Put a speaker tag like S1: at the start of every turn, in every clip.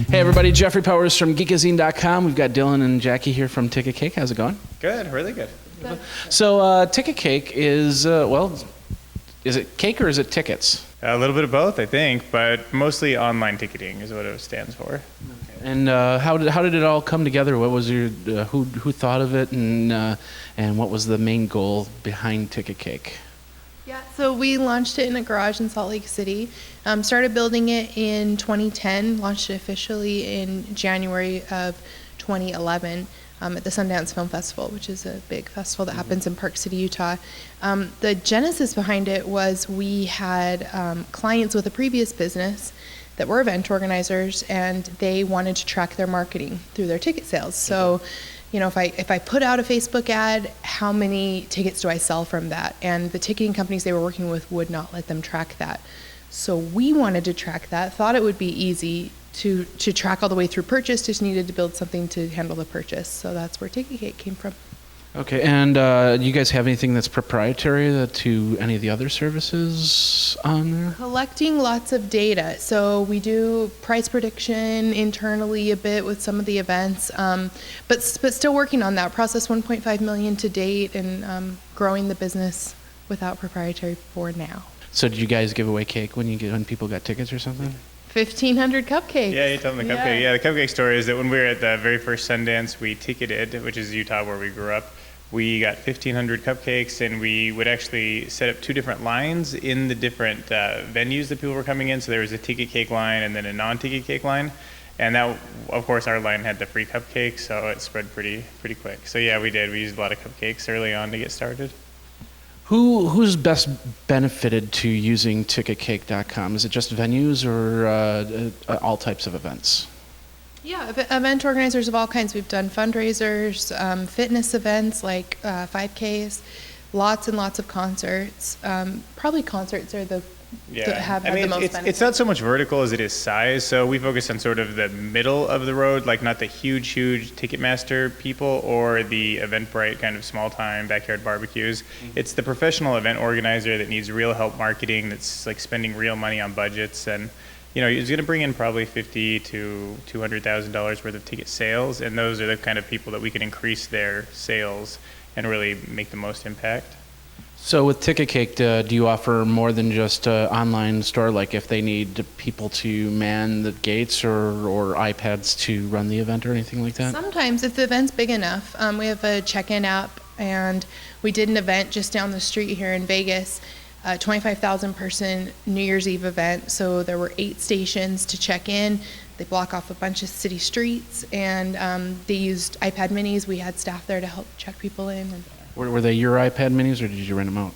S1: Hey everybody, Jeffrey Powers from Geekazine.com. We've got Dylan and Jackie here from Ticket Cake. How's it going?
S2: Good, really good.
S1: So Ticket Cake is, is it cake or is it tickets?
S2: A little bit of both, I think, but mostly online ticketing is what it stands for.
S1: Okay. And how did it all come together? What was your who thought of it, and what was the main goal behind Ticket Cake?
S3: Yeah, so we launched it in a garage in Salt Lake City. Started building it in 2010, launched it officially in January of 2011 at the Sundance Film Festival, which is a big festival that happens in Park City, Utah. The genesis behind it was we had clients with a previous business that were event organizers, and they wanted to track their marketing through their ticket sales. So, you know, if I put out a Facebook ad, how many tickets do I sell from that? And the ticketing companies they were working with would not let them track that. So we wanted to track that, thought it would be easy to track all the way through purchase, just needed to build something to handle the purchase. So that's where Ticket Cake came from.
S1: Okay, and you guys have anything that's proprietary to any of the other services on there?
S3: Collecting lots of data. So we do price prediction internally a bit with some of the events, but still working on that. Processed 1.5 million to date, and growing the business without proprietary for now.
S1: So did you guys give away cake when people got tickets or something?
S3: 1,500 cupcakes.
S2: Yeah, you tell them the cupcake. Yeah, the cupcake story is that when we were at the very first Sundance, we ticketed, which is Utah where we grew up. We got 1,500 cupcakes, and we would actually set up two different lines in the different venues that people were coming in. So there was a ticket cake line and then a non-ticket cake line. And that, of course, our line had the free cupcakes, so it spread pretty quick. So yeah, we did. We used a lot of cupcakes early on to get started.
S1: Who's best benefited to using TicketCake.com? Is it just venues or all types of events?
S3: Yeah, event organizers of all kinds. We've done fundraisers, fitness events like 5Ks, lots and lots of concerts. Probably concerts are the have the most benefit.
S2: It's not so much vertical as it is size. So we focus on sort of the middle of the road, like not the huge Ticketmaster people or the Eventbrite kind of small-time backyard barbecues. Mm-hmm. It's the professional event organizer that needs real help marketing, that's like spending real money on budgets, and you know, he's going to bring in probably $50,000 to $200,000 worth of ticket sales, and those are the kind of people that we can increase their sales and really make the most impact.
S1: So with Ticket Cake, do you offer more than just an online store, like if they need people to man the gates or iPads to run the event or anything like that?
S3: Sometimes, if the event's big enough. We have a check-in app, and we did an event just down the street here in Vegas, a 25,000 person New Year's Eve event. So there were 8 stations to check in. They block off a bunch of city streets, and they used iPad minis. We had staff there to help check people in. And
S1: were they your iPad minis, or did you rent them out?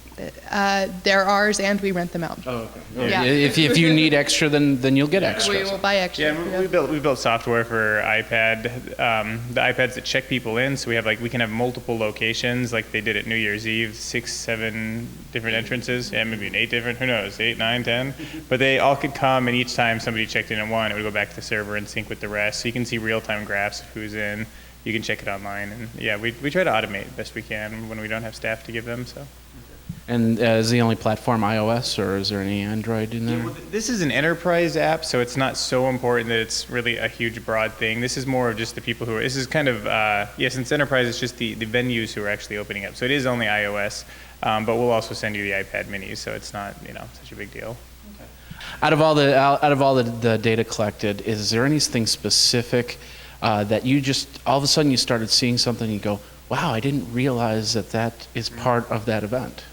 S3: They're ours, and we rent them out.
S1: Oh, okay. Yeah. If you need extra, then you'll get extra.
S3: We will buy extra.
S2: Yeah, we built software for iPad, the iPads that check people in. So we can have multiple locations, like they did at New Year's Eve, 6, 7 different entrances. Yeah, maybe 8 different. Who knows? 8, 9, 10. But they all could come, and each time somebody checked in at one, it would go back to the server and sync with the rest. So you can see real-time graphs of who's in. You can check it online, and yeah, we try to automate best we can when we don't have staff to give them. So.
S1: And is the only platform iOS, or is there any Android in there?
S2: Yeah, well, this is an enterprise app, so it's not so important that it's really a huge, broad thing. This is more of just the people who are. This is kind of since enterprise, it's just the venues who are actually opening up. So it is only iOS, but we'll also send you the iPad minis, so it's not such a big deal.
S1: Out of all the data collected, is there anything specific that you just all of a sudden you started seeing something and you go, wow, I didn't realize that is part of that event?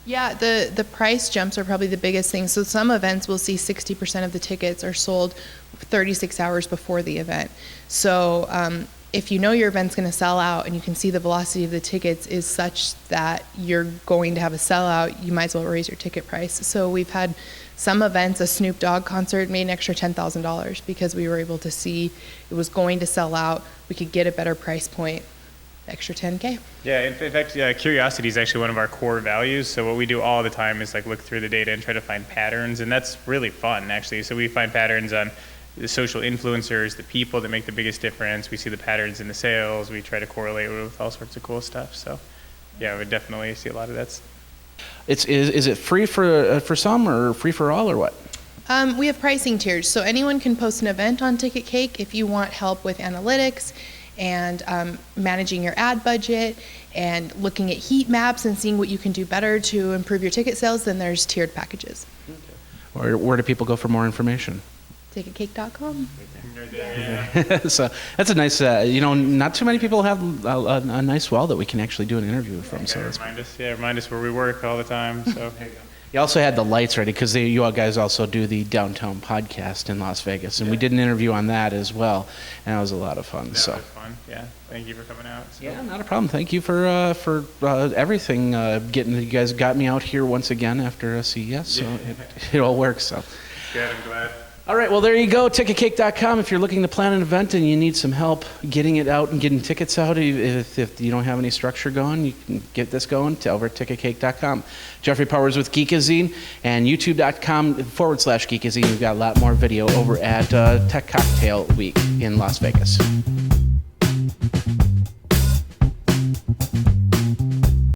S3: Yeah, the price jumps are probably the biggest thing. So some events we'll see 60% of the tickets are sold 36 hours before the event. So if you know your event's going to sell out and you can see the velocity of the tickets is such that you're going to have a sellout, you might as well raise your ticket price. So we've had some events, a Snoop Dogg concert made an extra $10,000 because we were able to see it was going to sell out. We could get a better price point, extra $10K.
S2: Yeah, in fact, curiosity is actually one of our core values. So what we do all the time is look through the data and try to find patterns, and that's really fun, actually. So we find patterns on the social influencers, the people that make the biggest difference. We see the patterns in the sales. We try to correlate with all sorts of cool stuff. So yeah, we definitely see a lot of that.
S1: Is it free for some or free for all or what?
S3: We have pricing tiers, so anyone can post an event on Ticket Cake. If you want help with analytics and managing your ad budget and looking at heat maps and seeing what you can do better to improve your ticket sales, then there's tiered packages.
S1: Where do people go for more information?
S3: TicketCake.com.
S1: So that's a nice, not too many people have a nice well that we can actually do an interview from. So that's
S2: remind us where we work all the time. So.
S1: You also had the lights ready because you all guys also do the Downtown podcast in Las Vegas, and we did an interview on that as well, and it was a lot of fun.
S2: That was fun. Yeah, thank you for coming out. So.
S1: Yeah, not a problem. Thank you for everything. You guys got me out here once again after CES, so it all works. So.
S2: Good, I'm glad.
S1: All right, well, there you go, ticketcake.com. If you're looking to plan an event and you need some help getting it out and getting tickets out, if you don't have any structure going, you can get this going over at ticketcake.com. Jeffrey Powers with Geekazine and youtube.com/Geekazine. We've got a lot more video over at Tech Cocktail Week in Las Vegas.